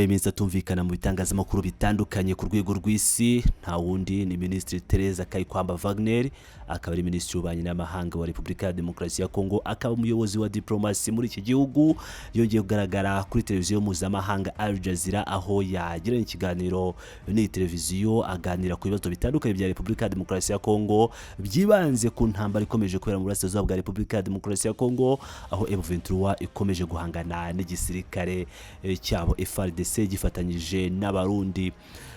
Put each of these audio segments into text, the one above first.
Iminsi atumvikana mu bitangazamakuru bitandukanye ku rwego rw'isi nta wundi ni Minisitiri Min.Kayikwamba Backgr akaba ari Minisitiri w'Ububanyi n'Amahanga wa Repubulika ya Demokarasi ya Congo akaba umuyobozi wa diplomasi muri iki gihugu yongeye kugaragara kuri televiziyo mpuzamahanga Aljazeera aho yagiranye ikiganiro n'iyi televiziyo aganira ku bibazo bitandukanye bya Repubulika ya Demokarasi ya Congo byibanze ku ntambara ikomeje kubera mu burasirazuba bwa Repubulika ya Demokarasi ya Congo aho M23 ikomeje guhangana n'igisirikare cyabo FARDC gifatanyije n'Abarundi.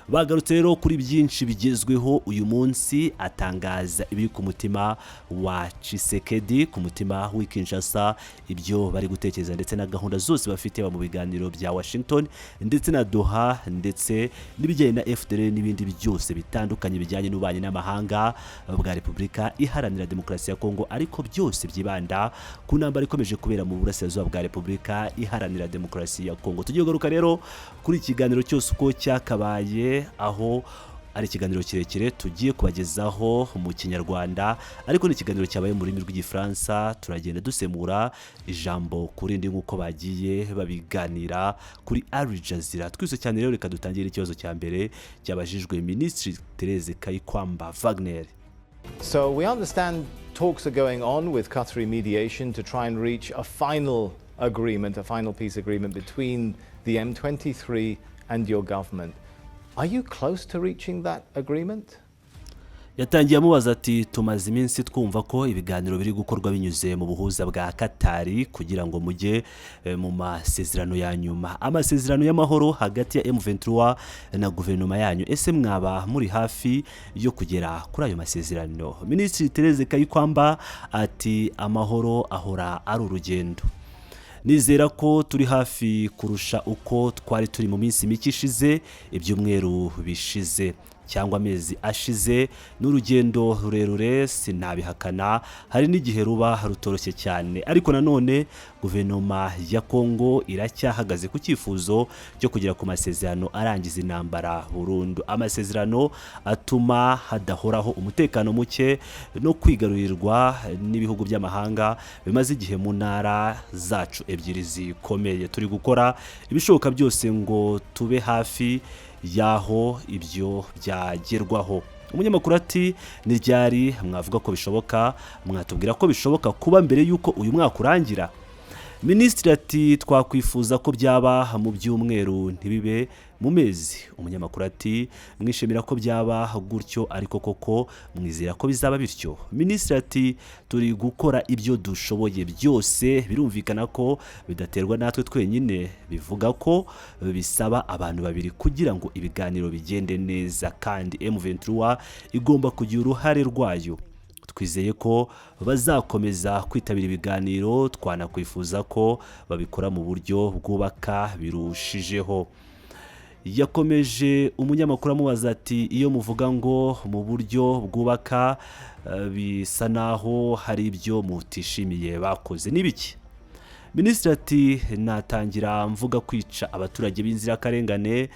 Bagarutse rero kuri byinshi bigezweho uyu munsi atangaza ibiri ku mutima wa Tshisekedi, ku mutima w'Kinshasa, ibyo bari gutekereza ndetse na gahunda zose bafite mu biganiro bya Washington ndetse na Doha ndetse n'ibijyanye na FDL n'ibindi byose bitandukanye bijyanye n'ububanyi n'amahanga bwa Repubulika Iharanira Demokarasi ya Congo, ariko byose byibanda ku ntambara ikomeje kubera mu burasirazuba bwa Repubulika Iharanira Demokarasi ya Congo. Tugiye kugaruka rero kuri ikiganiro cyose uko cyakabaye, aho ari ikiganiro kirekire tugiye kubagezaho mu Kinyarwanda, ariko ni ikiganiro cyabaye mu rurimi rw'Igifaransa. Turagenda dusemura ijambo kurindi nk'uko bagiye babiganira kuri Aljazeera. Twise cyane rero reka dutangire ikibazo cya mbere cyabajijwe Minisitiri Min.Kayikwamba Backgr. So we understand talks are going on with Qatari mediation to try and reach a final agreement, a final peace agreement between the M23 and your government. Are you close to reaching that agreement? Yatangiye amubaza ati tumaze iminsi twumva ko ibiganiro biri gukorwa binyuze mu buhuza bwa Qatari kugira ngo mujye mu masezerano ya nyuma, amasezerano y'amahoro hagati ya M23 na guverinoma yanyu. Ese mwaba muri hafi yo kugera kuri ayo masezerano? Minisitiri Min.Kayikwamba ati amahoro ahora ari urugendo. Nizera ko turi hafi kurusha uko twari turi mu minsi mike ishize, ibyumweru bishize cyangwa amezi ashize. N'urugendo rurerure sinabihakana, hari n'igihe ruba rutoroshye cyane, ariko nanone guverinoma ya Congo iracyahagaze ku cyifuzo cyo kugera ku masezerano arangiza intambara burundu, amasezerano atuma hadahoraho umutekano muke no kwigarurirwa n'ibihugu by'amahanga bimaze igihe mu ntara zacu ebyiri zikomeye. Turi gukora ibishoboka byose ngo tube hafi yaho ibyo byagerwaho. Umunyamakuru ati ni ryari mwavuga ko bishoboka, mwatubwira ko bishoboka kuba mbere yuko uyu mwaka urangira? Minisitiri ati twakwifuza ko byaba mu byumweru ntibibe mu mezi. Umunyamakuru ati mwishimira ko byaba gutyo ariko koko mwizera ko bizaba bityo? Minisitiri ati turi gukora ibyo dushoboye byose, birumvikana ko bidaterwa natwe twenyine, bivuga ko bisaba abantu babiri kugira ngo ibiganiro bigende neza, kandi M23 igomba kugira uruhare rwayo. Twizeye ko bazakomeza kwitabira ibiganiro, twanakwifuza ko babikora mu buryo bwubaka birushijeho. Yakomeje umunyamakuru amubaza ati iyo muvuga ngo mu buryo bwubaka bisa naho hari ibyo mutishimiye bakoze n'ibiki? Minisitiri ati natangira mvuga kwica abaturage b'inzirakarengane,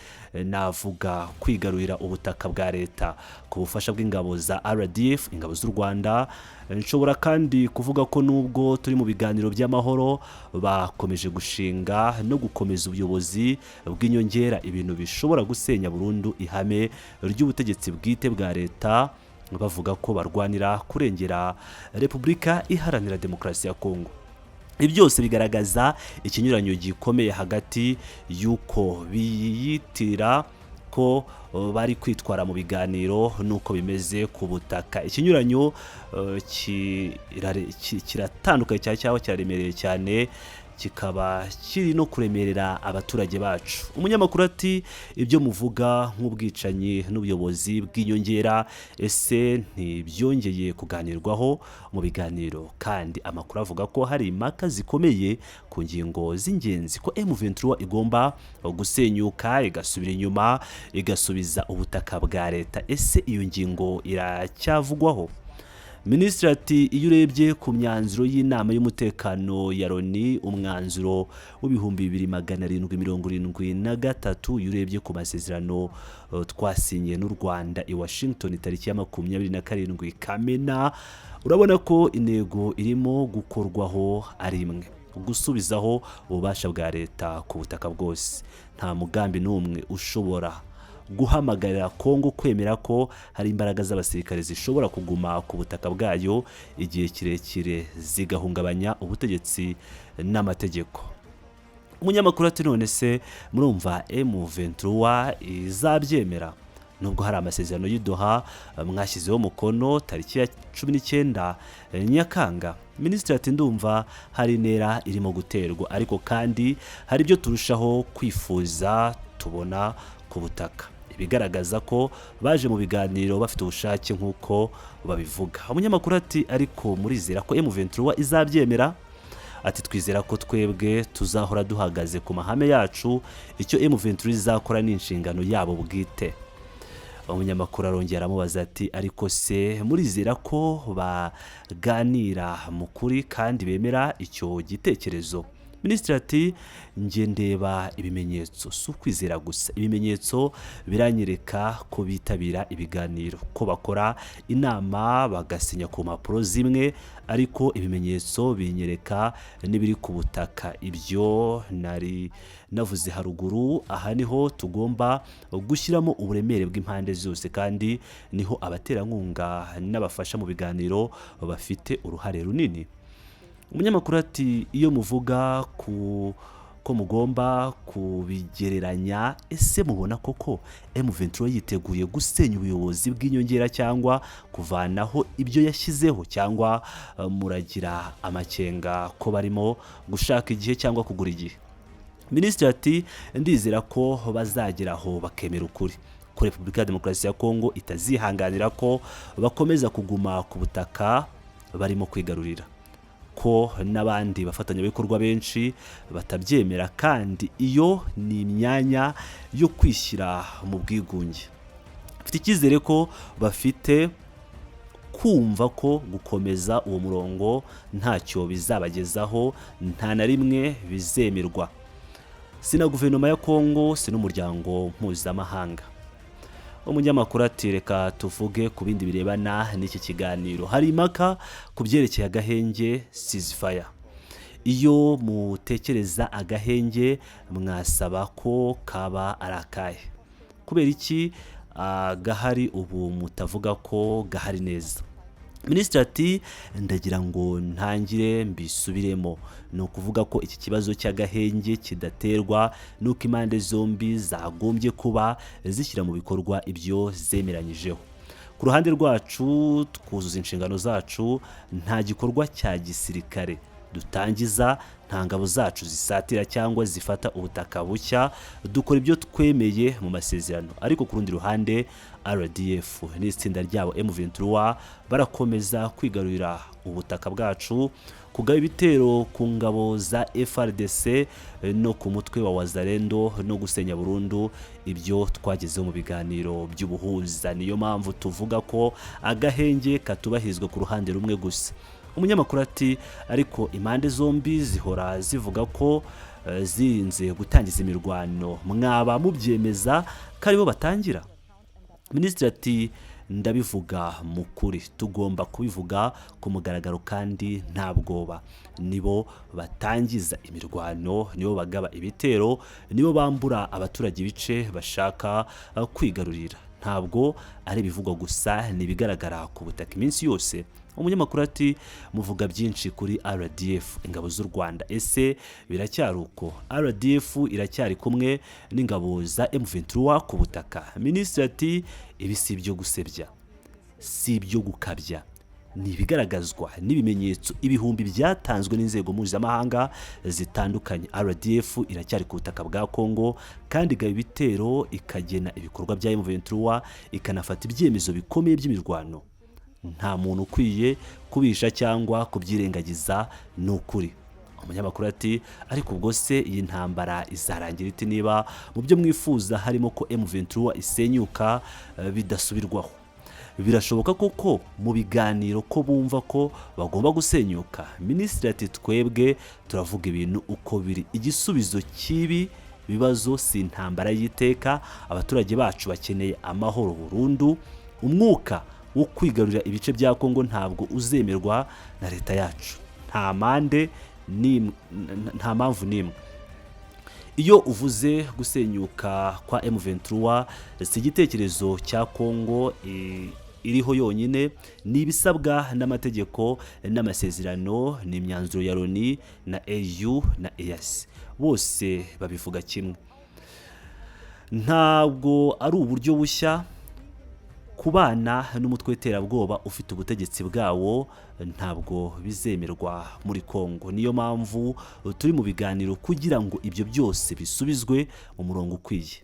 navuga kwigarurira ubutaka bwa leta ku bufasha bw'ingabo za RDF, ingabo z'u Rwanda. Nshobora kandi kuvuga ko nubwo turi mu biganiro by'amahoro bakomeje gushinga no gukomeza ubuyobozi bw'inyongera, ibintu bishobora gusenya burundu ihame ry'ubutegetsi bwite bwa leta, bavuga ko barwanira kurengera Repubulika Iharanira Demokarasi ya Congo. Ibi byose bigaragaza ikinyuranyo gikomeye hagati y'uko biyitira ko bari kwitwara mu biganiro nuko bimeze ku butaka. Ikinyuranyo kiratandukanye cyangwa kiraremereye cyane, kikaba kiri no kuremerera abaturage bacu. Umunyamakuru ati ibyo muvuga nk'ubwicanyi n'ubuyobozi bw'inyongera, ese ntibyongeye kuganirwaho mu biganiro? Kandi amakuru avuga ko hari impaka zikomeye ku ngingo z'ingenzi, ko M23 igomba gusenyuka igasubira inyuma igasubiza ubutaka bwa leta. Ese iyo ngingo iracyavugwaho? Minisitiri ati iyo urebye ku myanzuro y'inama y'umutekano ya Loni, umwanzuro w'2773, iyo urebye ku masezerano twasinye n'u Rwanda i Washington tariki ya 27 Kamena, urabona ko intego irimo gukorwaho ari imwe. gusubizaho ububasha bwa leta ku butaka bwose. Nta mugambi n'umwe ushobora guhamagarira Congo kwemera ko hari imbaraga z'abasirikare zishobora kuguma ku butaka bwayo igihe kirekire zigahungabanya ubutegetsi n'amategeko. Umunyamakuru ati none se murumva M23 izabyemera? Nubwo hari amasezerano y'Idoha mwashyizeho umukono tariki ya 19 Nyakanga. Minisitiri ati ndumva hari intera irimo guterwa, ariko kandi hari ibyo turushaho kwifuza tubona ku butaka, bigaragaza ko baje mu biganiro bafite ubushake nk'uko babivuga. Umunyamakuru ati ariko murizera ko M23 izabyemera? Ati twizera ko twebwe tuzahora duhagaze ku mahame yacu, icyo M23 izakora n'inshingano yabo bwite. Umunyamakuru arongera amubaza ati ariko se murizera ko baganira mu kuri kandi bemera icyo gitekerezo? Minisitiri ati nge ndeba ibimenyetso, si ukwizera gusa. Ibimenyetso biranyereka ko bitabira ibiganiro, ko bakora inama bagasinya ku mpapuro zimwe, ariko ibimenyetso binyereka n'ibiri ku butaka. Ibyo nari navuze haruguru, aha niho tugomba gushyiramo uburemere bw'impande zose, kandi niho abaterankunga n'abafasha mu biganiro bafite uruhare runini. Umunyamakuru ati iyo muvuga ko mugomba kubigereranya, ese mubona koko M23 yiteguye gusenya ubuyobozi bw'inyongera cyangwa kuvanaho ibyo yashyizeho, cyangwa muragira amakenga ko barimo gushaka igihe cyangwa kugura igihe? Minisitiri ati ndizera ko bazageraho bakemera ukuri, ko Repubulika ya Demokarasi ya Congo itazihanganira ko bakomeza kuguma ku butaka barimo kwigarurira, ko n'abandi bafatanyabikorwa benshi batabyemera, kandi iyo ni imyanya yo kwishyira mu bwigunge. Mfite icyizere ko bafite kumva ko gukomeza uwo murongo ntacyo bizabagezaho, nta na rimwe bizemerwa, si na guverinoma ya Congo, si n'umuryango mpuzamahanga. Umunyamakuru ati reka tuvuge ku bindi birebana n'iki kiganiro. Hari impaka ku byerekeye agahenge ceasefire. Iyo mutekereza agahenge mwasaba ko kaba ari akahe? Kubera iki gahari ubu mutavuga ko gahari neza? Minisitiri ati ndagira ngo ntangire mbisubiremo, ni ukuvuga ko iki kibazo cy'agahenge kidaterwa nuko impande zombi zagombye kuba zishyira mu bikorwa ibyo zemeranyijeho. Ku ruhande rwacu twuzuza inshingano zacu, nta gikorwa cya gisirikare dutangiza, nta ngabo zacu zisatira cyangwa zifata ubutaka bushya, dukora ibyo twemeye mu masezerano. Ariko ku rundi ruhande RDF n'itsinda ryabo M23 barakomeza kwigarurira ubutaka bwacu, kugaba ibitero ku ngabo za FRDC no ku mutwe wa Wazalendo, no gusenya burundu ibyo twagezeho mu biganiro by'ubuhuza. Niyo mpamvu tuvuga ko agahenge katubahirizwa ku ruhande rumwe gusa. Umunyamakuru ati ariko impande zombi zihora zivuga ko zirinze gutangiza imirwano, mwaba mubyemeza ko aribo batangira? Minisitiri ati ndabivuga mu kuri, tugomba kubivuga ku mugaragaro kandi nta bwoba. Nibo batangiza imirwano, nibo bagaba ibitero, nibo bambura abaturage ibice bashaka kwigarurira. Ntabwo ari bivugwa gusa, nibigaragara ku butaka iminsi yose. Umunyamakuru ati muvuga byinshi kuri RDF, ingabo z'u Rwanda, ese biracyari uko? RDF iracyari kumwe n'ingabo za M23 ku butaka? Minisitiri ati ibi si ibyo gusebya, si ibyo gukabya, ni ibigaragazwa n'ibimenyetso ibihumbi byatanzwe n'inzego mpuzamahanga zitandukanye. RDF iracyari ku butaka bwa Congo kandi igaba ibitero, ikagena ibikorwa bya M23, ikanafata ibyemezo bikomeye by'imirwano. Nta muntu ukwiye kubisha cyangwa kubyirengagiza, ni ukuri. Umunyamakuru ati ariko ubwo se iyi ntambara izarangira iti niba mu byo mwifuza harimo ko M23 isenyuka bidasubirwaho? Birashoboka koko mu biganiro ko bumva ko bagomba gusenyuka? Minisitiri ati twebwe turavuga ibintu uko biri. Igisubizo cy'ibi bibazo si intambara y'iteka, abaturage bacu bakeneye amahoro burundu. Umwuka wo kwigarurira ibice bya Congo ntabwo uzemerwa na leta yacu. Nta mande nta mpamvu n'imwe. Iyo uvuze gusenyuka kwa M23 si igitekerezo cya Congo iriho yonyine, ni ibisabwa n'amategeko n'amasezerano, n'imyanzuro ya Loni na EU na EAC, bose babivuga kimwe. Ntabwo ari uburyo bushya kubana n'umutwe w'iterabwoba ufite ubutegetsi bwawo, ntabwo bizemerwa muri Congo. Niyo mpamvu turi mu biganiro kugira ngo ibyo byose bisubizwe mu murongo ukwiye.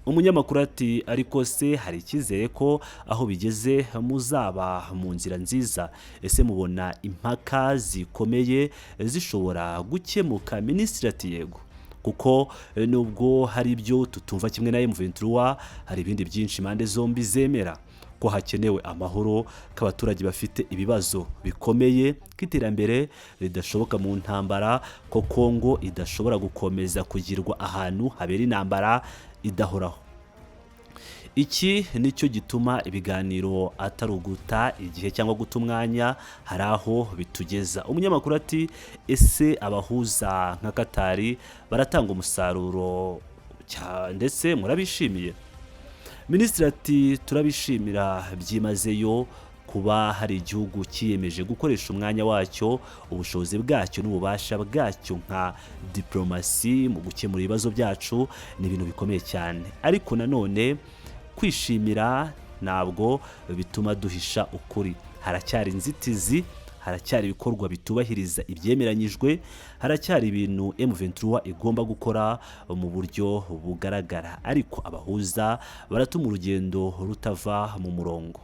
Umunyamakuru ati ariko se hari icyizere ko aho bigeze muzaba mu nzira nziza? Ese mubona impaka zikomeye zishobora gukemuka? Minisitiri ati yego, kuko nubwo hari ibyo tutumva kimwe na M23, hari ibindi byinshi impande zombi zemera ko hakenewe amahoro, ko abaturage bafite ibibazo bikomeye, ko iterambere ridashoboka mu ntambara, ko Congo idashobora gukomeza kugirwa ahantu habera intambara idahoraho. Iki nicyo gituma ibiganiro atari uguta igihe cyangwa guta umwanya, hari aho bitugeza. Umunyamakuru ati ese abahuza nka Katari baratanga umusaruro ndetse murabishimiye? Minisitiri ati turabishimira byimazeyo kuba hari igihugu cyiyemeje gukoresha umwanya wacyo, ubushobozi bwacyo n'ububasha bwacyo nka diplomasi mu gukemura ibibazo byacu, ni ibintu bikomeye cyane. Ariko nanone kwishimira ntabwo bituma duhisha ukuri. Haracyari inzitizi, haracyari ibikorwa bitubahiriza ibyemeranyijwe, haracyari ibintu M23 igomba gukora mu buryo bugaragara, ariko abahuza baratuma urugendo rutava mu murongo.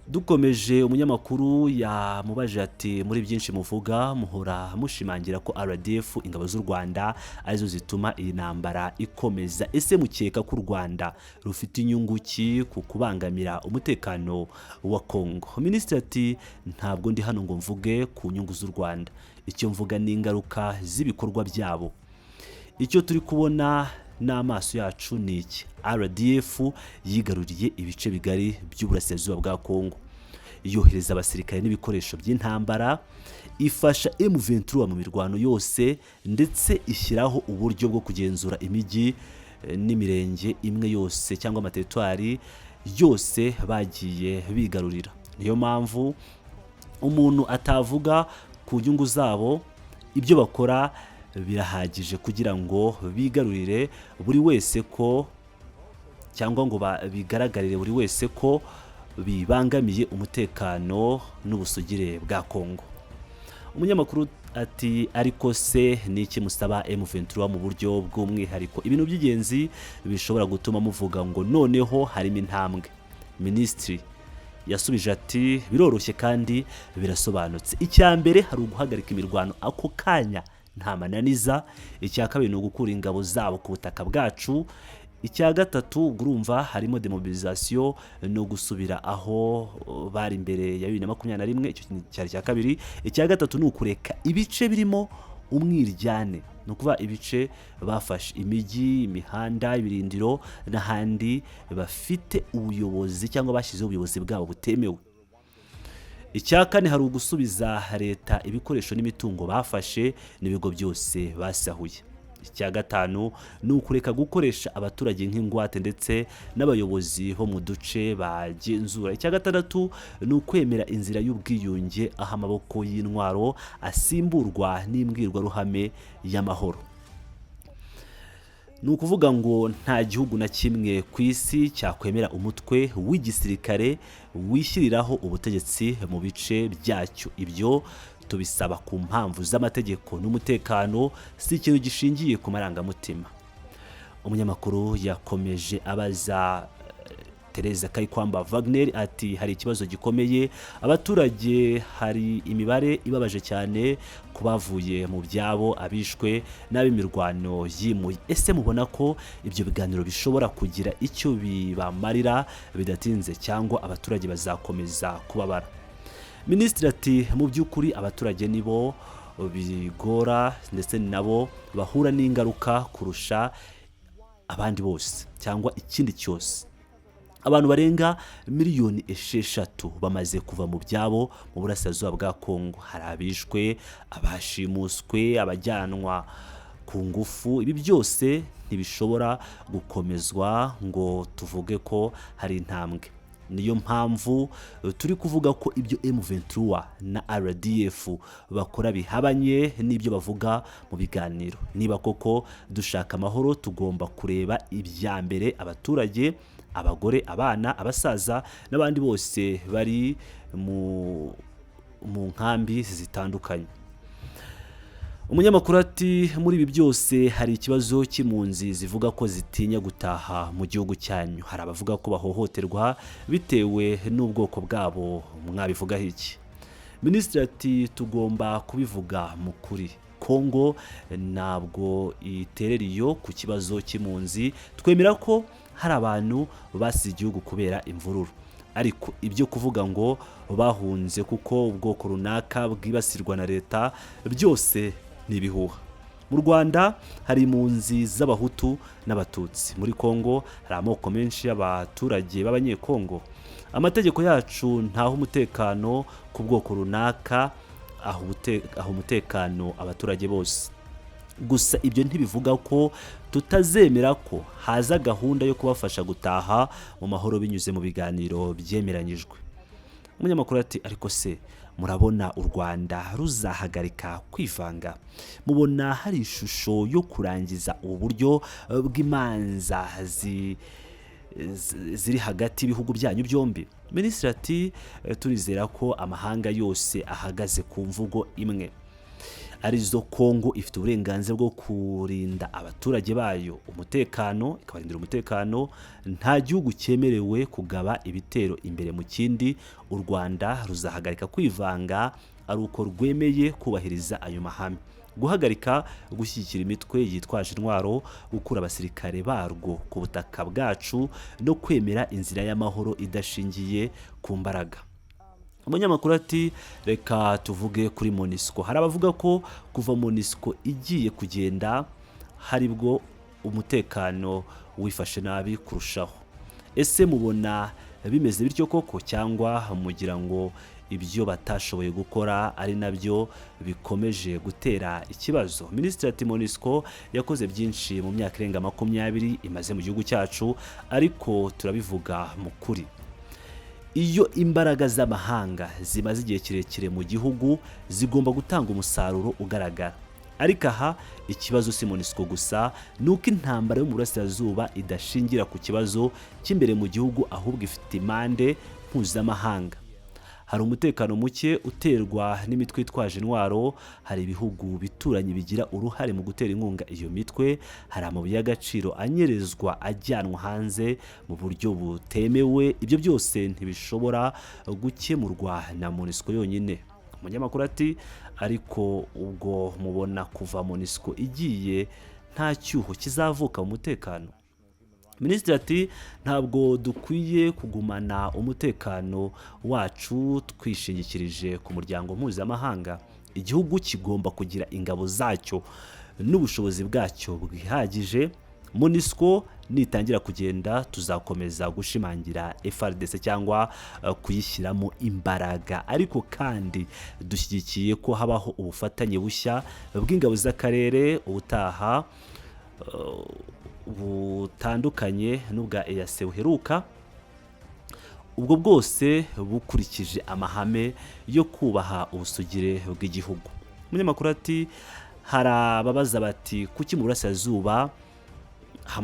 Dukomeje, umunyamakuru yamubaje ati muri byinshi muvuga muhora mushimangira ko RDF, ingabo z'u Rwanda, arizo zituma iyi ntambara ikomeza. Ese mukeka ko u Rwanda rufite inyungu ki ku kubangamira umutekano wa Congo? Minisitiri ati ntabwo ndi hano ngo mvuge ku nyungu z'u Rwanda, icyo mvuga ni ingaruka z'ibikorwa byabo. Icyo turi kubona n'amaso yacu ni iki: RDF yigaruriye ibice bigari by'uburasirazuba bwa Congo, yohereza abasirikare n'ibikoresho by'intambara, ifasha M23 mu mirwano yose, ndetse ishyiraho uburyo bwo kugenzura imijyi n'imirenge imwe yose cyangwa amateritwari yose bagiye bigarurira. Niyo mpamvu umuntu atavuga ku nyungu zabo, ibyo bakora birahagije kugira ngo bigarurire buri wese ko, cyangwa ngo bigaragarire buri wese ko bibangamiye umutekano n'ubusugire bwa Congo. Umunyamakuru ati ariko se niki musaba M23 mu buryo bw'umwihariko, ibintu by'ingenzi bishobora gutuma muvuga ngo noneho harimo intambwe? Minisitiri yasubije ati biroroshye kandi birasobanutse. Icya mbere hari uguhagarika imirwano ako kanya nta mananiza. Icya kabiri ni ugukura ingabo zabo ku butaka bwacu. Icya gatatu urumva harimo demobilisation no gusubira aho bari imbere ya 2021, icyo cyari cya kabiri. Icya gatatu ni ukureka ibice birimo umwiryane, no kuva ibice bafashe imijyi, imihanda, ibirindiro n'ahandi bafite ubuyobozi cyangwa bashyizeho ubuyobozi bwabo butemewe. Icya kane hari ugusubiza leta ibikoresho n'imitungo bafashe n'ibigo byose basahuye. Icya gatanu ni ukureka gukoresha abaturage nk'ingwate ndetse n'abayobozi bo mu duce bagenzura. Icya gatandatu ni ukwemera inzira y'ubwiyunge, aho amaboko y'intwaro asimburwa n'imbwirwaruhame y'amahoro. Ni ukuvuga ngo nta gihugu na kimwe ku isi cyakwemera umutwe w'igisirikare wishyiriraho ubutegetsi mu bice byacyo. Ibyo tubisaba ku mpamvu z'amategeko n'umutekano, si ikintu gishingiye ku marangamutima. Umunyamakuru yakomeje abaza Min.Kayikwamba Backgr ati hari ikibazo gikomeye abaturage, hari imibare ibabaje cyane ku bavuye mu byabo, abishwe n'ab'imirwano yimuye. Ese mubona ko ibyo biganiro bishobora kugira icyo bibamarira bidatinze, cyangwa abaturage bazakomeza kubabara? Minisitiri ati mu by'ukuri abaturage nibo bigora ndetse nabo bahura n'ingaruka kurusha abandi bose cyangwa ikindi cyose. abantu barenga miliyoni 6 bamaze kuva mu byabo mu burasirazuba bwa Congo. Hari abishwe, abashimuswe, abajyanwa ku ngufu. Ibi byose ntibishobora gukomezwa ngo tuvuge ko hari intambwe. Niyo mpamvu turi kuvuga ko ibyo M23 na RDF bakora bihabanye n'ibyo bavuga mu biganiro. Niba koko dushaka amahoro, tugomba kureba ibya mbere abaturage, abagore, abana, abasaza n'abandi bose bari mu nkambi zitandukanye. Umunyamakuru ati muri ibi byose hari ikibazo cy'impunzi zivuga ko zitinya gutaha mu gihugu cyanyu. Hari abavuga ko bahohoterwa bitewe n'ubwoko bwabo. Mwabivugaho iki? Minisitiri ati tugomba kubivuga mu kuri. Congo ntabwo iterera iyo ku kibazo cy'impunzi. Twemera ko hari abantu basize igihugu kubera imvururu, ariko ibyo kuvuga ngo bahunze kuko ubwoko runaka bwibasirwa na leta byose ni ibihuha. Mu Rwanda hari impunzi z'abahutu n'abatutsi. Muri Congo hari amoko menshi y'abaturage b'abanyekongo. Amategeko yacu ntaho umutekano ku bwoko runaka, aho umutekano abaturage bose. Gusa ibyo ntibivuga ko tutazemera ko haza gahunda yo kubafasha gutaha mu mahoro binyuze mu biganiro byemeranyijwe. Umunyamakuru ati ariko se murabona u Rwanda ruzahagarika kwivanga? Mubona hari ishusho yo kurangiza ubu buryo bw'imanza ziri hagati y'ibihugu byanyu byombi? Minisitiri ati turizera ko amahanga yose ahagaze ku mvugo imwe, arizo Congo ifite uburenganzira bwo kurinda abaturage bayo umutekano, ikabarindira umutekano. Nta gihugu cyemerewe kugaba ibitero imbere mu kindi. U Rwanda ruzahagarika kwivanga ari uko rwemeye kubahiriza ayo mahame. Guhagarika gushyigikira imitwe yitwaje intwaro, gukura abasirikare barwo ku butaka bwacu no kwemera inzira y'amahoro idashingiye ku mbaraga. Umunyamakuru ati reka tuvuge kuri MONUSCO. Hari abavuga ko kuva MONUSCO igiye kugenda haribwo umutekano wifashe nabi kurushaho. Ese mubona bimeze bityo koko, cyangwa mugira ngo ibyo batashoboye gukora ari nabyo bikomeje gutera ikibazo? Minisitiri ati MONUSCO yakoze byinshi mu myaka irenga 20 imaze mu gihugu cyacu, ariko turabivuga mu kuri. Iyo imbaraga z'amahanga zimaze igihe kirekire mu gihugu zigomba gutanga umusaruro ugaragara. Ariko aha ikibazo si MONUSCO gusa, nuko intambara yo mu burasirazuba idashingira ku kibazo cy'imbere mu gihugu, ahubwo ifite impande mpuzamahanga. Hari umutekano muke uterwa n'imitwe itwaje intwaro. Hari ibihugu bituranye bigira uruhare mu gutera inkunga iyo mitwe. Hari amabuye y'agaciro anyerezwa ajyanwa hanze mu buryo butemewe. Ibyo byose ntibishobora gukemurwa na MONUSCO yonyine. Umunyamakuru ati ariko ubwo mubona kuva MONUSCO igiye nta cyuho kizavuka mu mutekano? Minisitiri ati ntabwo dukwiye kugumana umutekano wacu twishingikirije ku muryango mpuzamahanga. Igihugu kigomba kugira ingabo zacyo n'ubushobozi bwacyo bwihagije. MONUSCO nitangira kugenda tuzakomeza gushimangira FARDC cyangwa kuyishyiramo imbaraga, ariko kandi dushyigikiye ko habaho ubufatanye bushya bw'ingabo z'akarere ubutaha butandukanye n'ubwa EAC buheruka, ubwo bwose bukurikije amahame yo kubaha ubusugire bw'igihugu. Umunyamakuru ati hari ababaza bati kuki mu burasirazuba haba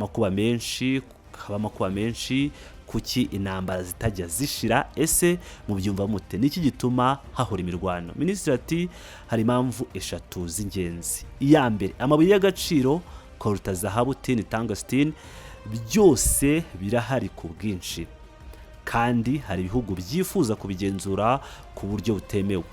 amakuba menshi, kuki intambara zitajya zishira? Ese mubyumva mute? Niki gituma hahora imirwano? Minisitiri ati hari impamvu 3 z'ingenzi. Iya mbere, amabuye y'agaciro koruta zahabu, tin, tungsten, byose birahari ku bwinshi, kandi hari ibihugu byifuza kubigenzura ku buryo butemewe.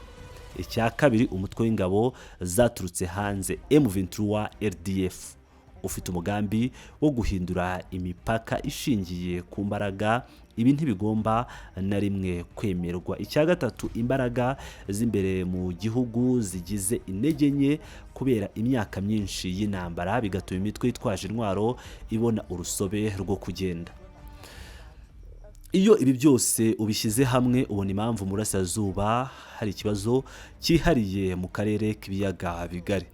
Icya kabiri, umutwe w'ingabo zaturutse hanze M23 RDF ufite umugambi wo guhindura imipaka ishingiye ku mbaraga. Ibi ntibigomba na rimwe kwemerwa. Icya gatatu, imbaraga z'imbere mu gihugu zigize intege nke kubera imyaka myinshi y'intambara, bigatuma imitwe itwaje intwaro ibona urusobe rwo kugenda. iyo ibi byose ubishyize hamwe ubona impamvu mu burasirazuba hari ikibazo cyihariye mu karere k'ibiyaga bigari.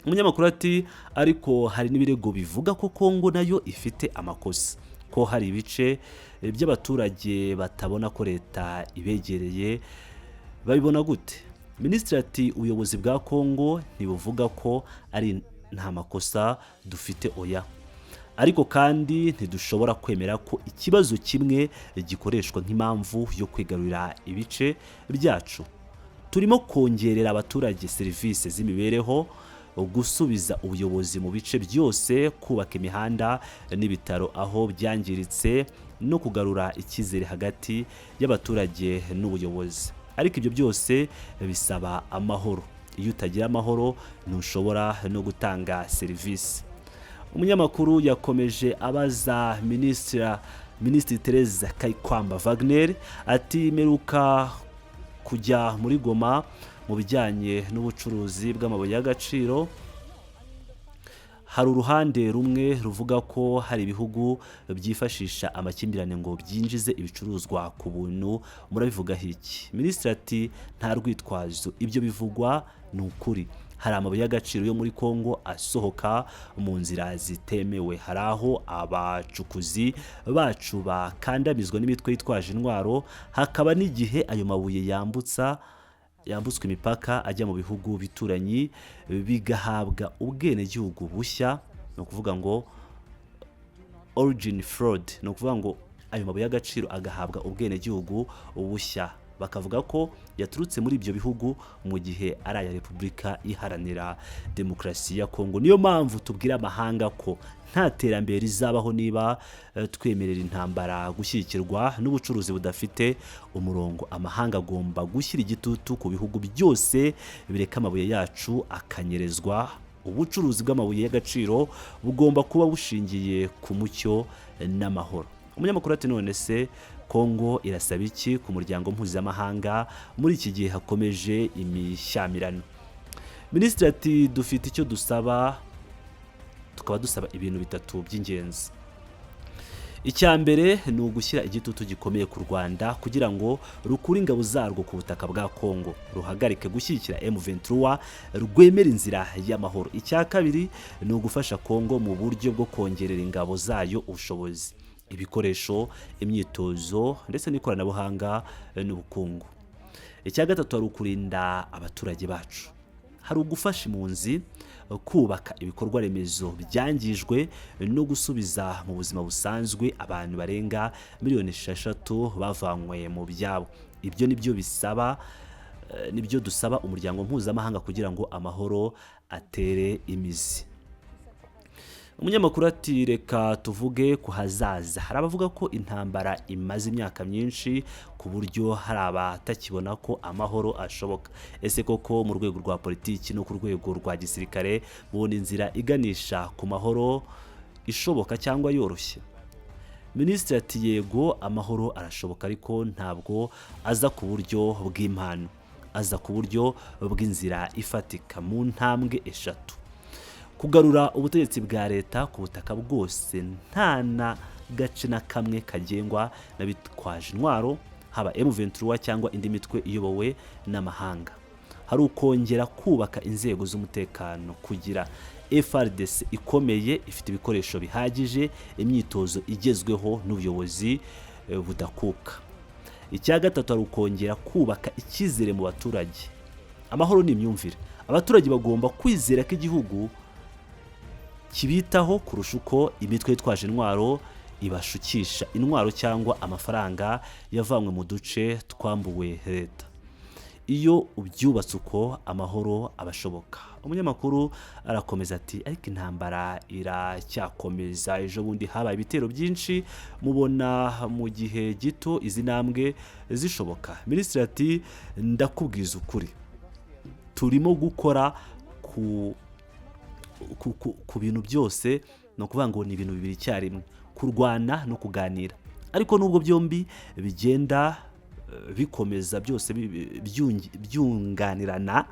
Umunyamakuru ati ariko hari n'ibirego bivuga ko Congo nayo ifite amakosa, ko hari ibice by'abaturage batabona ko leta ibegereye. Babibona gute? Minisitiri ati ubuyobozi bwa Congo ntibuvuga ko ari nta makosa dufite, oya, ariko kandi ntidushobora kwemera ko ikibazo kimwe gikoreshwa nk'impamvu yo kwigarurira ibice byacu. Turimo kongerera abaturage serivisi z'imibereho, gusubiza ubuyobozi mu bice byose, kubaka imihanda n'ibitaro aho byangiritse, no kugarura icyizere hagati y'abaturage n'ubuyobozi. Ariko ibyo byose bisaba amahoro. Iyo utagira amahoro ntushobora no gutanga serivisi. Umunyamakuru yakomeje abaza Minisitiri Tereza Kayikwamba Backgr ati meruka kujya muri Goma mu bijyanye n'ubucuruzi bw'amabuye y'agaciro. Hari uruhande rumwe ruvuga ko hari ibihugu byifashisha amakimbirane ngo byinjize ibicuruzwa ku buntu, murabivugaho iki? Minisitiri ati nta rwitwazo, ibyo bivugwa ni ukuri. Hari amabuye y'agaciro yo muri Congo asohoka mu nzira zitemewe. Hari aho abacukuzi bacu bakandamizwa n'imitwe yitwaje intwaro, hakaba n'igihe ayo mabuye yambutswe imipaka ajya mu bihugu bituranyi bigahabwa ubwenegihugu bushya. Ni ukuvuga ngo origin fraud, ni ukuvuga ngo ayo mabuye y'agaciro agahabwa ubwenegihugu bushya, bakavuga ko yaturutse muri ibyo bihugu mu gihe ari aya Repubulika Iharanira Demokarasi ya Congo. Niyo mpamvu tubwira amahanga ko nta terambere rizabaho niba twemerera intambara gushyigikirwa n'ubucuruzi budafite umurongo. Amahanga agomba gushyira igitutu ku bihugu byose bireka amabuye yacu akanyerezwa. Ubucuruzi bw'amabuye y'agaciro bugomba kuba bushingiye ku mucyo n'amahoro. Umunyamakuru ati none se Congo irasaba iki ku muryango mpuzamahanga muri iki gihe hakomeje imishyamirano? Minisitiri ati dufite icyo dusaba, tukaba dusaba ibintu bitatu by'ingenzi. Icya mbere ni ugushyira igitutu gikomeye ku Rwanda kugira ngo rukure ingabo zarwo ku butaka bwa Congo, ruhagarike gushyigikira M23, rwemera inzira y'amahoro. Icya kabiri ni ugufasha Congo mu buryo bwo kongerera ingabo zayo ubushobozi, ibikoresho, imyitozo ndetse n'ikoranabuhanga n'ubukungu. Icya gatatu ari ukurinda abaturage bacu. Hari ugufasha impunzi, kubaka ibikorwa remezo byangijwe no gusubiza mu buzima busanzwe abantu barenga 6,000,000 bavanywe mu byabo. Ibyo nibyo dusaba umuryango mpuzamahanga kugira ngo amahoro atere imizi. Umunyamakuru ati reka tuvuge ku hazaza. Hari abavuga ko intambara imaze imyaka myinshi ku buryo hari abatakibona ko amahoro ashoboka. Ese koko mu rwego rwa politiki no ku rwego rwa gisirikare mubona inzira iganisha ku mahoro ishoboka cyangwa yoroshye? Minisitiri ati yego, amahoro arashoboka ariko ntabwo aza ku buryo bw'impano, aza ku buryo bw'inzira ifatika mu ntambwe eshatu. Kugarura ubutegetsi bwa leta ku butaka bwose, nta na gace na kamwe kagengwa n'abitwaje intwaro, haba M23 cyangwa indi mitwe iyobowe n'amahanga. Hari ukongera kubaka inzego z'umutekano, kugira FRDC ikomeye ifite ibikoresho bihagije, imyitozo igezweho n'ubuyobozi budakuka. Icya gatatu ari ukongera kubaka icyizere mu baturage. Amahoro ni imyumvire. Abaturage bagomba kwizera ko igihugu kibitaho kurusha uko imitwe yitwaje intwaro ibashukisha intwaro cyangwa amafaranga yavanywe mu duce twambuwe leta. Iyo ubyubatse uko, amahoro abashoboka. Umunyamakuru arakomeza ati ariko intambara iracyakomeza. Ejo bundi habaye ibitero byinshi, mubona mu gihe gito izi ntambwe zishoboka? Minisitiri ati ndakubwiza ukuri, turimo gukora ku bintu byose, no kuvuga ngo ni ibintu bibiri icyarimwe, kurwana no kuganira. Ariko nubwo byombi bigenda bikomeza byose byunganirana,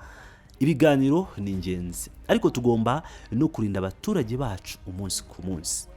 ibiganiro ni ingenzi, ariko tugomba no kurinda abaturage bacu umunsi ku munsi.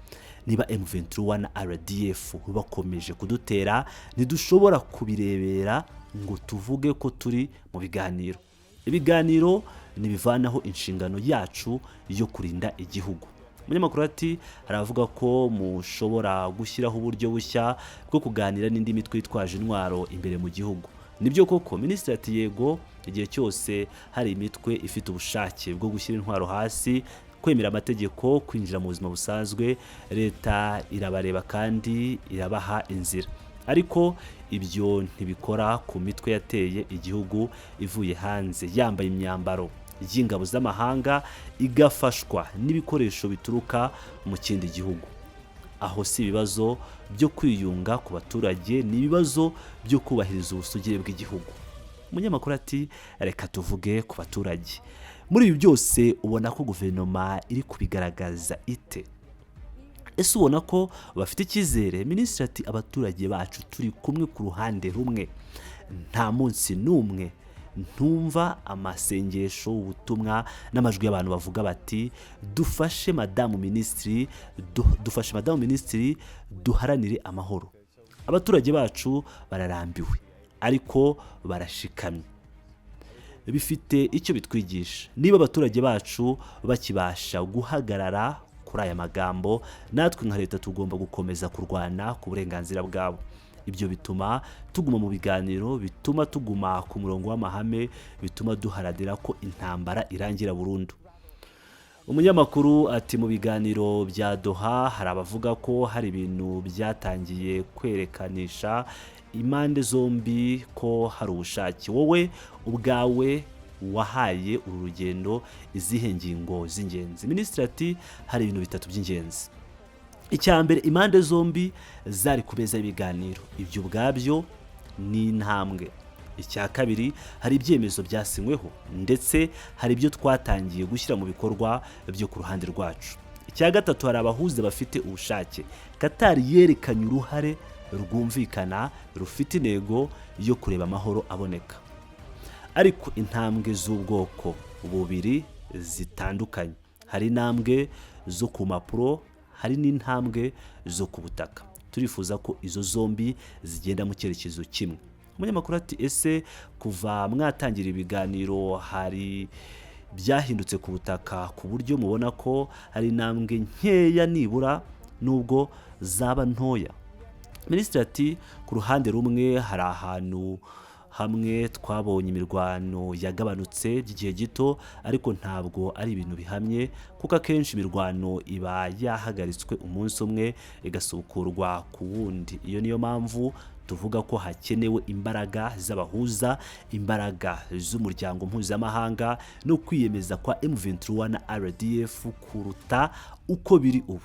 niba M23 na RDF bakomeje kudutera ntidushobora kubirebera ngo tuvuge ko turi mu biganiro. Ibiganiro nibivanaho inshingano yacu yo kurinda igihugu. Umunyamakuru ati haravuga ko mushobora gushyiraho uburyo bushya bwo kuganira n'indi mitwe yitwaje intwaro imbere mu gihugu. Nibyo koko Minisitiri ati yego, igihe cyose hari imitwe ifite ubushake bwo gushyira intwaro hasi, kwemera amategeko, kwinjira mu buzima busanzwe, leta irabareba kandi irabaha inzira. Ariko ibyo ntibikora ku mitwe yateye igihugu ivuye hanze yambaye imyambaro y'ingabo z'amahanga igafashwa n'ibikoresho bituruka mu kindi gihugu. Aho si ibibazo byo kwiyunga ku baturage, ni ibibazo byo kubahiriza ubusugire bw'igihugu. Umunyamakuru ati reka tuvuge ku baturage. Muri ibi byose ubona ko guverinoma iri kubigaragaza ite? Ese ubona ko bafite icyizere? Minisitiri ati abaturage bacu turi kumwe ku ruhande rumwe, nta munsi n'umwe ntumva amasengesho, ubutumwa n'amajwi y'abantu bavuga bati dufashe madamu minisitiri, duharanire amahoro. Abaturage bacu bararambiwe ariko barashikamye. Bifite icyo bitwigisha. Niba abaturage bacu bakibasha guhagarara kuri aya magambo, natwe nka leta tugomba gukomeza kurwana ku burenganzira bwabo. Ibyo bituma tuguma mu biganiro, bituma tuguma ku murongo w'amahame, bituma duharanira ko intambara irangira burundu. Umunyamakuru ati mu biganiro bya Doha hari abavuga ko hari ibintu byatangiye kwerekanisha impande zombi ko hari ubushake. Wowe ubwawe wahaye uru rugendo izihe ngingo z'ingenzi? Minisitiri ati hari ibintu bitatu by'ingenzi. Icyambere, impande zombi zari kubeza ibiganiro, ibyo ubwabyo ni intambwe. Icya kabiri, hari ibyemezo byasinyweho ndetse hari ibyo twatangiye gushyira mu bikorwa byo ku ruhande rwacu. Icya gatatu, hari abahuza bafite ubushake. Qatar yerekanye uruhare rwumvikana rufite intego yo kureba amahoro aboneka. Ariko intambwe z'ubwoko bubiri zitandukanye. Hari intambwe zo ku mpapuro, hari n'intambwe zo ku butaka. Turifuza ko izo zombi zigenda mu cyerekezo kimwe. Umunyamakuru ati ese kuva mwatangira ibiganiro hari byahindutse ku butaka ku buryo mubona ko hari intambwe nkeya nibura nubwo zaba ntoya? Minisitiri ati ku ruhande rumwe hari ahantu hamwe twabonye imirwano yagabanutse by'igihe gito, ariko ntabwo ari ibintu bihamye kuko akenshi imirwano iba yahagaritswe umunsi umwe igasukurwa ku wundi. Iyo niyo mpamvu tuvuga ko hakenewe imbaraga z'abahuza, imbaraga z'umuryango mpuzamahanga no kwiyemeza kwa M23 na RDF kuruta uko biri ubu.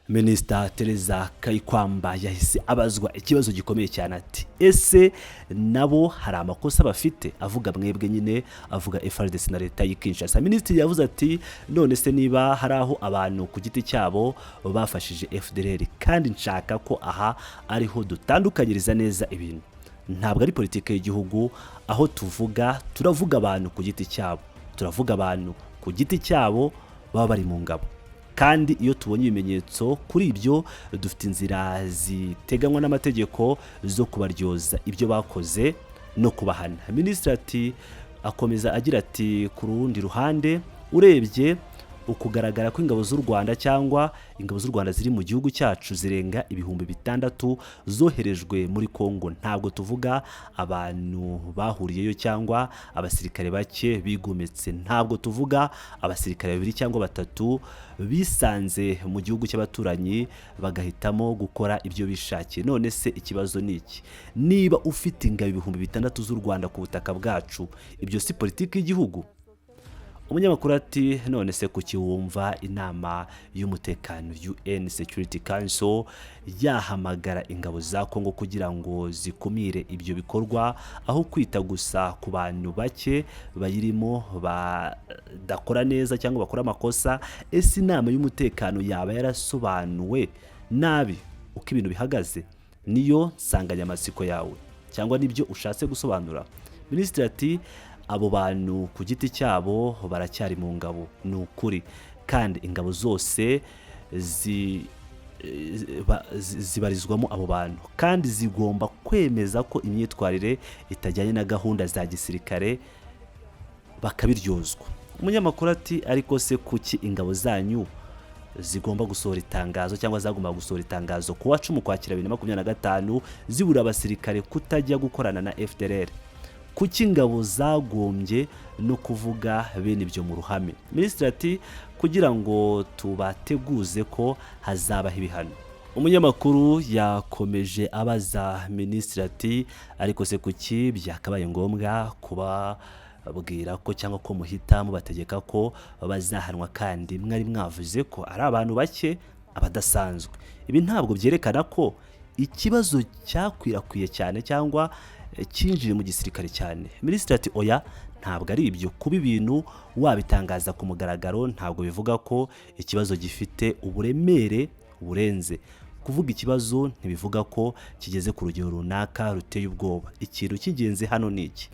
Minisita Min.Kayikwamba yahise abazwa ikibazo gikomeye cyane ati ese nabo hari amakosa bafite? Avuga mwebwe nyine, avuga FARDC na leta y'Kinshasa. Minisitiri yavuze ati none se niba hari aho abantu ku giti cyabo bafashije FDLR, kandi nshaka ko aha ariho dutandukanyiriza neza ibintu. Ntabwo ari politike y'igihugu, aho turavuga abantu ku giti cyabo, turavuga abantu ku giti cyabo baba bari mu ngabo. Kandi iyo tubonye ibimenyetso kuri ibyo, dufite inzira ziteganywa n'amategeko zo kubaryoza ibyo bakoze no kubahana. Minisitiri ati akomeza agira ati ku rundi ruhande urebye ukugaragara ko ingabo z'u Rwanda cyangwa ingabo z'u Rwanda ziri mu gihugu cyacu zirenga 6,000 zoherejwe muri Congo. Ntabwo tuvuga abantu bahuriyeyo cyangwa abasirikare bake bigometse, ntabwo tuvuga abasirikare 2 cyangwa 3 bisanze mu gihugu cy'abaturanyi bagahitamo gukora ibyo bishakiye. None se ikibazo ni iki? Niba ufite ingabo 6,000 z'u Rwanda ku butaka bwacu, ibyo si politiki y'igihugu? Umunyamakuru ati none se kuki wumva inama y'umutekano UN Security Council yahamagara ingabo za Congo kugira ngo zikumire ibyo bikorwa, aho kwita gusa ku bantu bake bayirimo badakora neza cyangwa bakora amakosa? Ese inama y'umutekano yaba yarasobanuwe nabi uko ibintu bihagaze? Niyo nsanganyamatsiko yawe cyangwa nibyo ushatse gusobanura? Minisitiri ati abo bantu ku giti cyabo baracyari mu ngabo, ni ukuri, kandi ingabo zose zibarizwamo abo bantu kandi zigomba kwemeza ko imyitwarire itajyanye na gahunda za gisirikare bakabiryozwa. Umunyamakuru ati ariko se kuki ingabo zanyu zigomba gusohora itangazo cyangwa zagomba gusohora itangazo ku wa 10 Ukwakira 2025 zibura abasirikare kutajya gukorana na FDLR? Kuki ingabo zagombye no kuvuga bene ibyo mu ruhame? Minisitiri ati kugira ngo tubateguze ko hazabaho ibihano. Umunyamakuru yakomeje abaza minisitiri ati ariko se kuki byakabaye ngombwa kuba babwira ko cyangwa ko muhita mubategeka ko bazahanwa kandi mwari mwavuze ko ari abantu bake abadasanzwe? Ibi ntabwo byerekana ko ikibazo cyakwirakwiye cyane cyangwa cyinjiye mu gisirikare cyane. Minisitiri ati oya, ntabwo ari ibyo. Kuba ibintu wabitangaza ku mugaragaro ntabwo bivuga ko ikibazo gifite uburemere burenze. Kuvuga ikibazo ntibivuga ko kigeze ku rugero runaka ruteye ubwoba. Ikintu cy'ingenzi hano ni iki: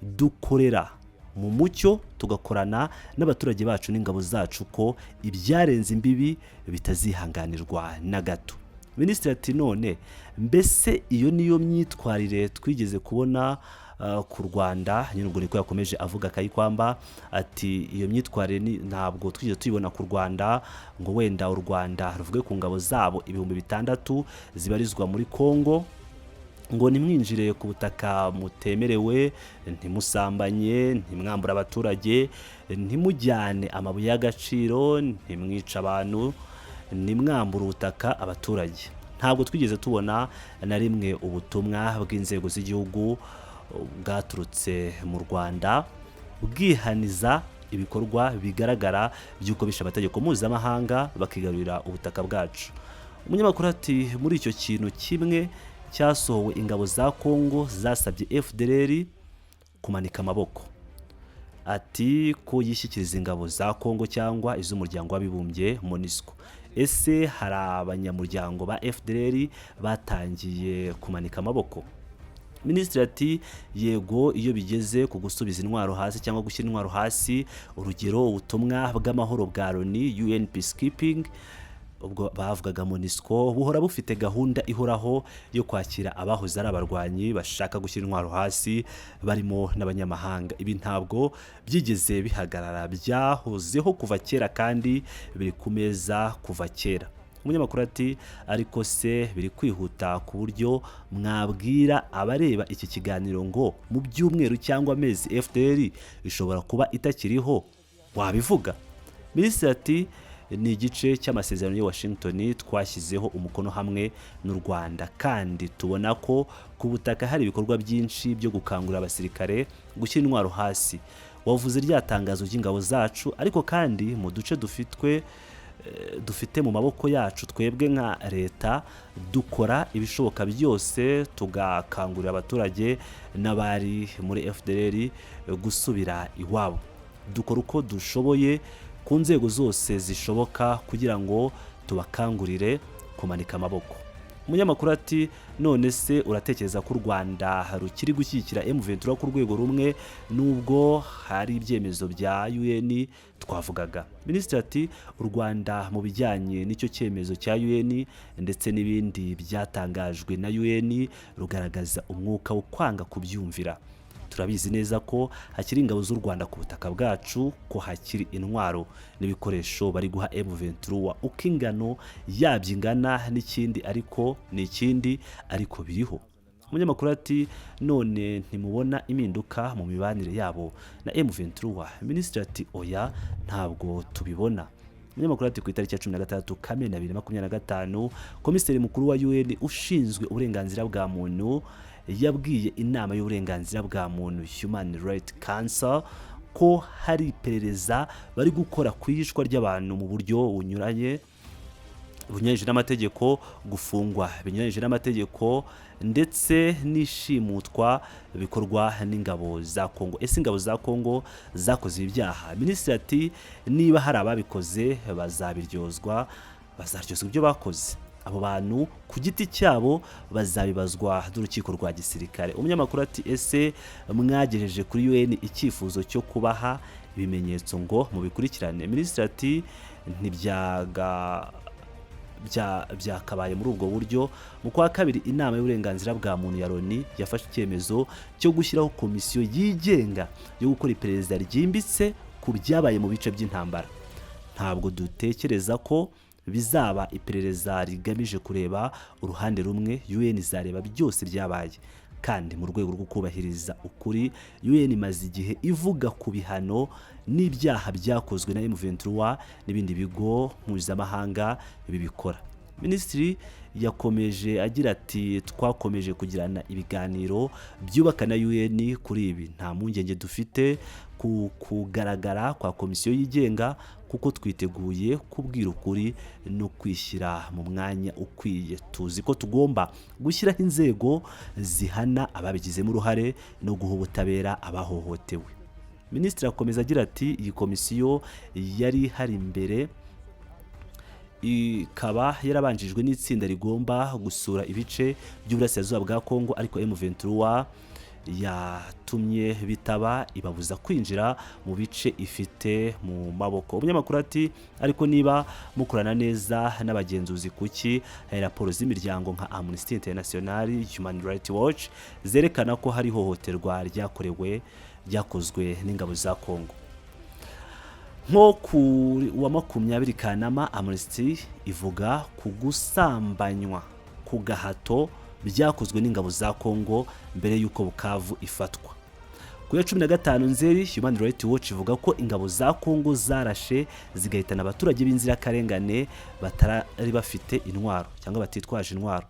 dukorera mu mucyo, tugakorana n'abaturage bacu n'ingabo zacu ko ibyarenze imbibi bitazihanganirwa na gato. Minisitiri ati none mbese iyo niyo myitwarire twigeze kubona ku Rwanda? Nyine ubwo niko yakomeje avuga Kayikwamba ati iyo myitwarire ntabwo twigeze tuyibona ku Rwanda, ngo wenda u Rwanda ruvuge ku ngabo zabo 6,000 zibarizwa muri Congo ngo nimwinjire ku butaka mutemerewe, ntimusambanye, ntimwambura abaturage, ntimujyane amabuye y'agaciro, ntimwica abantu, nimwambura ubutaka abaturage. Ntabwo twigeze tubona na rimwe ubutumwa bw'inzego z'igihugu bwaturutse mu Rwanda bwihaniza ibikorwa bigaragara by'uko bishe amategeko mpuzamahanga bakigarurira ubutaka bwacu. Umunyamakuru ati muri icyo kintu kimwe cyasohowe ingabo za Congo zasabye FDLR kumanika amaboko. Ati ko yishyikiriza ingabo za Congo cyangwa iz'umuryango w'abibumbye MONUSCO. Ese hari abanyamuryango ba FDLR batangiye kumanika amaboko? Minisitiri ati yego, iyo bigeze ku gusubiza intwaro hasi cyangwa gushyira intwaro hasi, urugero ubutumwa bw'amahoro bwa Loni UN Peacekeeping, ubwo bavugaga MONUSCO, buhora bufite gahunda ihoraho yo kwakira abahoze ari abarwanyi bashaka gushyira intwaro hasi barimo n'abanyamahanga. Ibi ntabwo byigeze bihagarara, byahozeho kuva kera kandi biri ku meza kuva kera. Umunyamakuru ati ariko se biri kwihuta ku buryo mwabwira abareba iki kiganiro ngo mu byumweru cyangwa amezi FDLR ishobora kuba itakiriho, wabivuga? Minisitiri ati ni igice cy'amasezerano ya Washington twashyizeho umukono hamwe n'u Rwanda, kandi tubona ko ku butaka hari ibikorwa byinshi byo gukangurira abasirikare gushyira intwaro hasi. Wavuze rya tangazo ry'ingabo zacu, ariko kandi mu duce dufite mu maboko yacu twebwe nka leta dukora ibishoboka byose tugakangurira abaturage n'abari muri FDLR gusubira iwabo. Dukora uko dushoboye ku nzego zose zishoboka kugira ngo tubakangurire kumanika amaboko. Umunyamakuru ati none se uratekereza ko u Rwanda rukiri gushyigikira M23 ku rwego rumwe nubwo hari ibyemezo bya UN twavugaga? Minisitiri ati u Rwanda mu bijyanye n'icyo cyemezo cya UN ndetse n'ibindi byatangajwe na UN rugaragaza umwuka wo kwanga kubyumvira. Turabizi neza ko hakiri ingabo z'u Rwanda ku butaka bwacu, ko hakiri intwaro n'ibikoresho bari guha M23 uko ingano yabyo ingana n'ikindi ariko biriho. Umunyamakuru ati none ntimubona impinduka mu mibanire yabo na M23? Minisitiri ati oya, ntabwo tubibona. Umunyamakuru ati ku itariki ya 16 Kamena 2025 komiseri mukuru wa UN ushinzwe uburenganzira bwa muntu yabwiye inama y'uburenganzira bwa muntu Human Rights Council ko hari iperereza bari gukora ku iyicwa ry'abantu mu buryo bunyuranyije n'amategeko, gufungwa binyuranyije n'amategeko ndetse n'ishimutwa bikorwa n'ingabo za Congo. Ese ingabo za Congo zakoze ibyaha? Minisitiri ati niba hari ababikoze bazaryozwa ibyo bakoze. Abo bantu ku giti cyabo bazabibazwa n'urukiko rwa gisirikare. Umunyamakuru ati ese mwagejeje kuri UN icyifuzo cyo kubaha ibimenyetso ngo mubikurikirane? Minisitiri ati byakabaye muri ubwo buryo. Mu kwa kabiri inama y'uburenganzira bwa muntu ya Loni yafashe icyemezo cyo gushyiraho komisiyo yigenga yo gukora iperereza ryimbitse ku byabaye mu bice by'intambara. Ntabwo dutekereza ko bizaba iperereza rigamije kureba uruhande rumwe. UN izareba byose byabaye, kandi mu rwego rwo kubahiriza ukuri UN imaze igihe ivuga ku bihano n'ibyaha byakozwe na M23 n'ibindi bigo mpuzamahanga bibikora. Minisitiri yakomeje agira ati twakomeje kugirana ibiganiro byubaka na UN kuri ibi. Nta mpungenge dufite ku kugaragara kwa komisiyo yigenga, kuko twiteguye kubwira ukuri no kwishyira mu mwanya ukwiye. Tuzi ko tugomba gushyiraho inzego zihana ababigizemo uruhare no guha ubutabera abahohotewe. Minisitiri akomeza agira ati iyi komisiyo yari hari imbere ikaba yarabanjijwe n'itsinda rigomba gusura ibice by'uburasirazuba bwa Congo, ariko M23 yatumye bitaba, ibabuza kwinjira mu bice ifite mu maboko. Umunyamakuru ati ariko niba mukorana neza n'abagenzuzi, kuki hari raporo z'imiryango nka Amnesty International, Human Rights Watch zerekana ko hari ihohoterwa ryakozwe n'ingabo za Congo? Nko ku wa 20 Kanama, Amnesty ivuga ku gusambanywa ku gahato byakozwe n'ingabo za Congo mbere y'uko Bukavu ifatwa. Ku ya 15 Nzeri, Human Rights Watch ivuga ko ingabo za Congo zarashe zigahitana abaturage b'inzirakarengane batari bafite intwaro cyangwa batitwaje intwaro.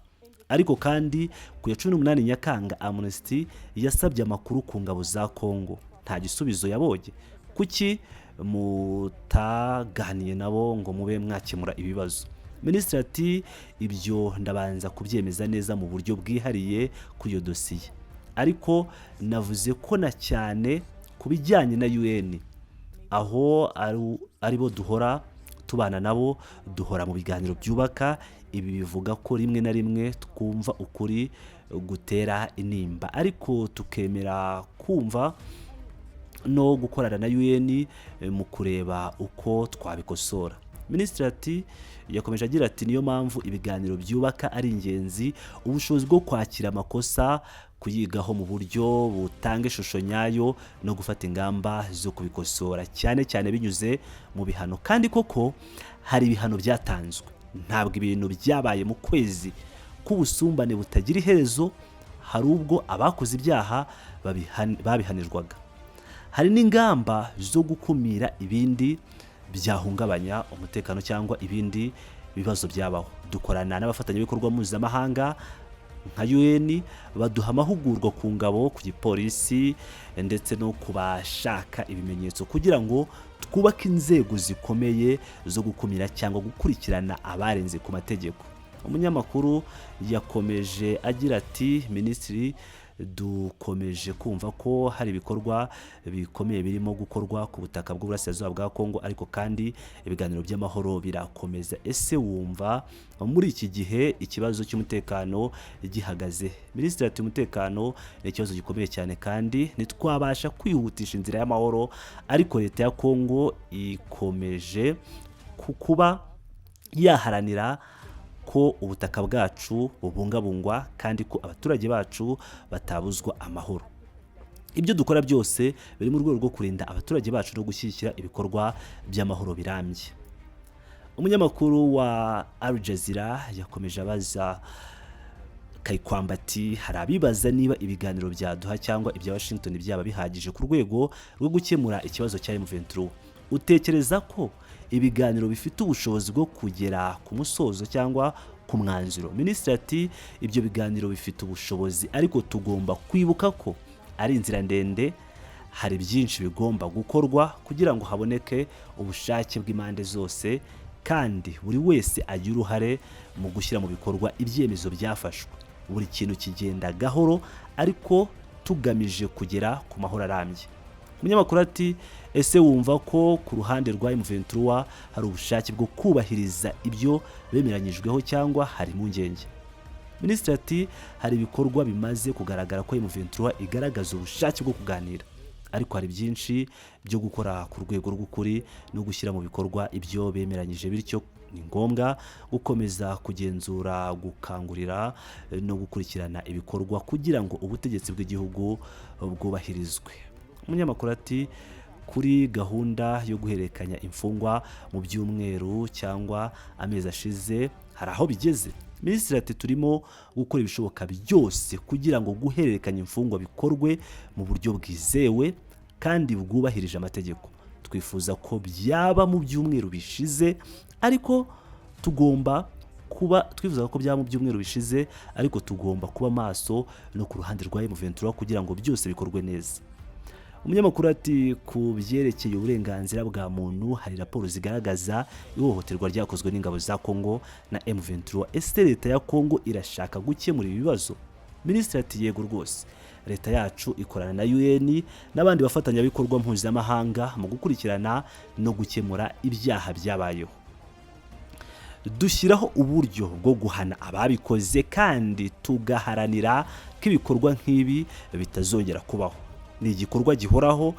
Ariko kandi ku ya 18 Nyakanga, Amnesty yasabye amakuru ku ngabo za Congo. Nta gisubizo yabonye. Kuki mutaganiye nabo ngo mube mwakemura ibibazo? Minisitiri ati ibyo ndabanza kubyemeza neza mu buryo bwihariye ku iyo dosiye, ariko navuze ko na cyane ku bijyanye na UN, aho aribo duhora tubana nabo, duhora mu biganiro byubaka. Ibi bivuga ko rimwe na rimwe twumva ukuri gutera intimba, ariko tukemera kumva no gukorana na UN mu kureba uko twabikosora. Minisitiri ati yakomeje agira ati niyo mpamvu ibiganiro byubaka ari ingenzi, ubushobozi bwo kwakira amakosa, kuyigaho mu buryo butanga ishusho nyayo no gufata ingamba zo kubikosora, cyane cyane binyuze mu bihano. Kandi koko hari ibihano byatanzwe, ntabwo ibintu byabaye mu kwezi k'ubusumbane butagira iherezo. Hari ubwo abakoze ibyaha babihanirwaga. Hari n'ingamba zo gukumira ibindi byahungabanya umutekano cyangwa ibindi bibazo byabaho. Dukorana n'abafatanyabikorwa mpuzamahanga nka UN, baduha amahugurwa ku ngabo, ku gipolisi ndetse no kubashaka ibimenyetso, kugira ngo twubake inzego zikomeye zo gukumira cyangwa gukurikirana abarenze ku mategeko. Umunyamakuru yakomeje agira ati Minisitiri dukomeje kumva ko hari ibikorwa bikomeye birimo gukorwa ku butaka bw'uburasirazuba bwa Congo, ariko kandi ibiganiro by'amahoro birakomeza. Ese wumva muri iki gihe ikibazo cy'umutekano gihagaze? Minisitiri ati umutekano ni ikibazo gikomeye cyane kandi ntitwabasha kwihutisha inzira y'amahoro, ariko leta ya Congo ikomeje kuba yaharanira ko ubutaka bwacu bubungabungwa kandi ko abaturage bacu batabuzwa amahoro. Ibyo dukora byose biri mu rwego rwo kurinda abaturage bacu no gushyigikira ibikorwa by'amahoro birambye. Umunyamakuru wa Al Jazeera yakomeje abaza Kayikwamba ati hari abibaza niba ibiganiro byaduha cyangwa ibya Washington byaba bihagije ku rwego rwo gukemura ikibazo cya M23. Utekereza ko ibiganiro bifite ubushobozi bwo kugera ku musozo cyangwa ku mwanzuro? Minisitiri ati ibyo biganiro bifite ubushobozi, ariko tugomba kwibuka ko ari inzira ndende. Hari byinshi bigomba gukorwa kugira ngo haboneke ubushake bw'impande zose, kandi buri wese agira uruhare mu gushyira mu bikorwa ibyemezo byafashwe. Buri kintu kigenda gahoro, ariko tugamije kugera ku mahoro arambye. Umunyamakuru ati ese wumva ko ku ruhande rwa M23 hari ubushake bwo kubahiriza ibyo bemeranyijweho cyangwa hari impungenge? Minisitiri ati hari ibikorwa bimaze kugaragara ko M23 igaragaza ubushake bwo kuganira, ariko hari byinshi byo gukora ku rwego rw'ukuri no gushyira mu bikorwa ibyo bemeranyije, bityo ni ngombwa gukomeza kugenzura, gukangurira no gukurikirana ibikorwa kugira ngo ubutegetsi bw'igihugu bwubahirizwe. Umunyamakuru ati kuri gahunda yo guhererekanya imfungwa mu byumweru cyangwa amezi ashize hari aho bigeze. Minisitiri ati turimo gukora ibishoboka byose kugira ngo guhererekanya imfungwa bikorwe mu buryo bwizewe kandi bwubahirije amategeko. Twifuza ko byaba mu byumweru bishize ariko tugomba kuba maso no ku ruhande rwa M23 kugira ngo byose bikorwe neza. Umunyamakuru ati ku byerekeye uburenganzira bwa muntu hari raporo zigaragaza ihohoterwa ryakozwe n'ingabo za Congo na M23. Ese leta ya Congo irashaka gukemura ibibazo? Minisitiri ati yego rwose, leta yacu ikorana na UN n'abandi bafatanyabikorwa mpuzamahanga mu gukurikirana no gukemura ibyaha byabayeho. Dushyiraho uburyo bwo guhana ababikoze kandi tugaharanira ko ibikorwa nk'ibi bitazongera kubaho. Ni igikorwa gihoraho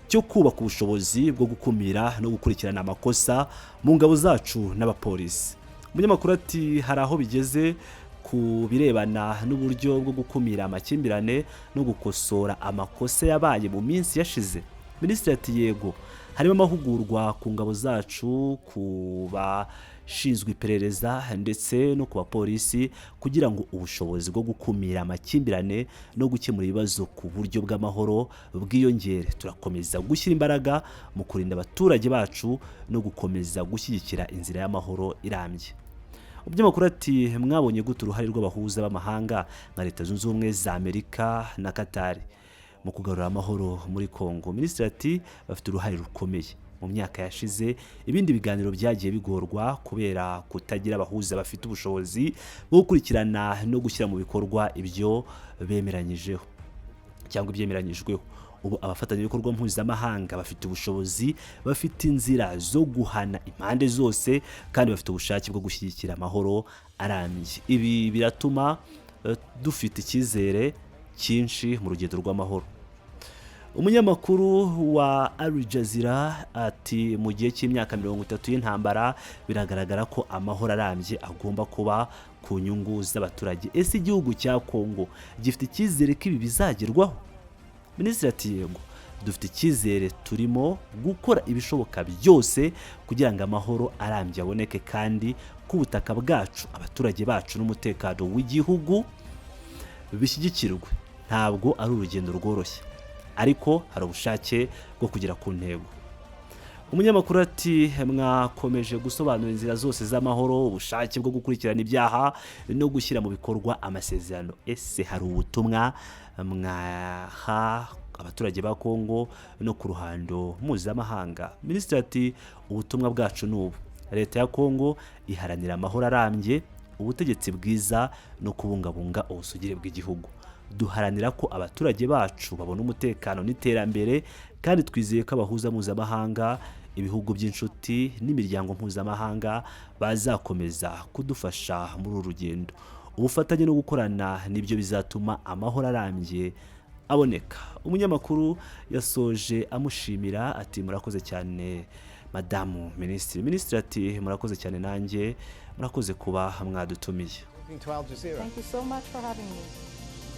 cyo kubaka ubushobozi bwo gukumira no gukurikirana amakosa mu ngabo zacu n'abapolisi. Umunyamakuru ati hari aho bigeze ku birebana n'uburyo bwo gukumira amakimbirane no gukosora amakosa yabaye mu minsi yashize. Minisitiri ati yego, harimo amahugurwa ku ngabo zacu, ku bashinzwe iperereza ndetse no ku bapolisi kugira ngo ubushobozi bwo gukumira amakimbirane no gukemura ibibazo ku buryo bw'amahoro bwiyongere. Turakomeza gushyira imbaraga mu kurinda abaturage bacu no gukomeza gushyigikira inzira y'amahoro irambye. Umunyamakuru ati mwabonye gute uruhare rw'abahuza b'amahanga nka Leta Zunze Ubumwe za Amerika na Qatar mu kugarura amahoro muri Congo? Minisitiri ati bafite uruhare rukomeye. Mu myaka yashize ibindi biganiro byagiye bigorwa kubera kutagira abahuza bafite ubushobozi bwo gukurikirana no gushyira mu bikorwa ibyo bemeranyijeho cyangwa ibyemeranyijweho. Ubu abafatanyabikorwa mpuzamahanga bafite ubushobozi, bafite inzira zo guhana impande zose kandi bafite ubushake bwo gushyigikira amahoro arambye. Ibi biratuma dufite icyizere cyinshi mu rugendo rw'amahoro. Umunyamakuru wa Al Jazeera ati mu gihe cy'imyaka 30 y'intambara biragaragara ko amahoro arambye agomba kuba ku nyungu z'abaturage. Ese igihugu cya Congo gifite icyizere ko ibi bizagerwaho? Minisitiri ati yego, dufite icyizere, turimo gukora ibishoboka byose kugira ngo amahoro arambye aboneke kandi ku butaka bwacu, abaturage bacu n'umutekano w'igihugu bishyigikirwe. Ntabwo ari urugendo rworoshye ariko hari ubushake bwo kugera ku ntego. Umunyamakuru ati mwakomeje gusobanura inzira zose z'amahoro, ubushake bwo gukurikirana ibyaha no gushyira mu bikorwa amasezerano. Ese hari ubutumwa mwaha abaturage ba Congo no ku ruhando mpuzamahanga? Minisitiri ati ubutumwa bwacu n'ubu: leta ya Congo iharanira amahoro arambye, ubutegetsi bwiza no kubungabunga ubusugire bw'igihugu. Duharanira ko abaturage bacu babona umutekano n'iterambere kandi twizeye ko abahuza mpuzamahanga, ibihugu by'inshuti n'imiryango mpuzamahanga bazakomeza kudufasha muri uru rugendo. Ubufatanye no gukorana nibyo bizatuma amahoro arambye aboneka. Umunyamakuru yasoje amushimira ati murakoze cyane Madamu Minisitiri. Minisitiri ati murakoze cyane, nanjye murakoze kuba mwadutumiye. Thank you so much for having me.